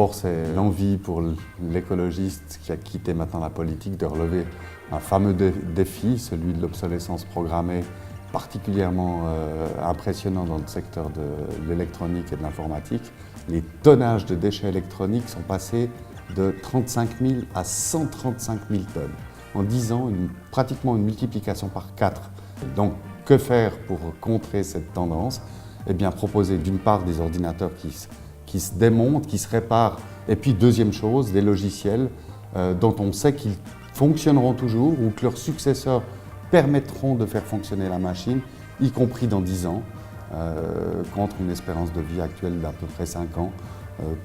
D'abord, c'est l'envie pour l'écologiste qui a quitté maintenant la politique de relever un fameux défi, celui de l'obsolescence programmée, particulièrement impressionnant dans le secteur de l'électronique et de l'informatique. Les tonnages de déchets électroniques sont passés de 35 000 à 135 000 tonnes. En 10 ans, pratiquement une multiplication par 4. Donc, que faire pour contrer cette tendance? Eh bien, proposer d'une part des ordinateurs qui se démontent, qui se réparent, et puis deuxième chose, des logiciels dont on sait qu'ils fonctionneront toujours ou que leurs successeurs permettront de faire fonctionner la machine, y compris dans 10 ans, contre une espérance de vie actuelle d'à peu près 5 ans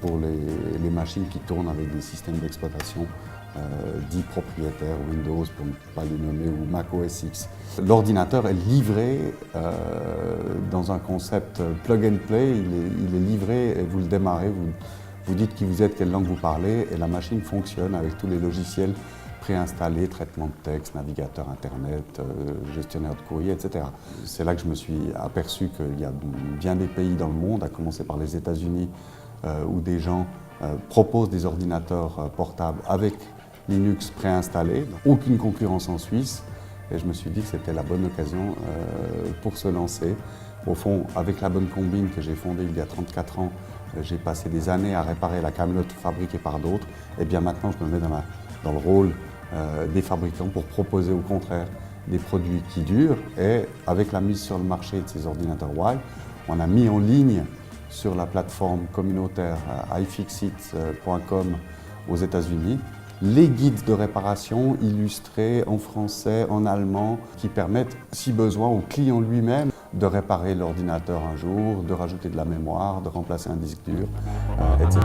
pour les machines qui tournent avec des systèmes d'exploitation dits propriétaires, Windows pour ne pas les nommer, ou Mac OS X. L'ordinateur est livré dans un concept plug and play, il est livré et vous le démarrez, vous dites qui vous êtes, quelle langue vous parlez, et la machine fonctionne avec tous les logiciels préinstallés, traitement de texte, navigateur internet, gestionnaire de courrier, etc. C'est là que je me suis aperçu qu'il y a bien des pays dans le monde, à commencer par les États-Unis, où des gens proposent des ordinateurs portables avec Linux préinstallé, aucune concurrence en Suisse, et je me suis dit que c'était la bonne occasion pour se lancer. Au fond, avec la bonne combine que j'ai fondée il y a 34 ans, j'ai passé des années à réparer la camelote fabriquée par d'autres, et bien maintenant je me mets dans le rôle des fabricants pour proposer au contraire des produits qui durent, et avec la mise sur le marché de ces ordinateurs Wild, on a mis en ligne sur la plateforme communautaire iFixit.com aux États-Unis les guides de réparation illustrés en français, en allemand, qui permettent, si besoin, au client lui-même de réparer l'ordinateur un jour, de rajouter de la mémoire, de remplacer un disque dur, etc.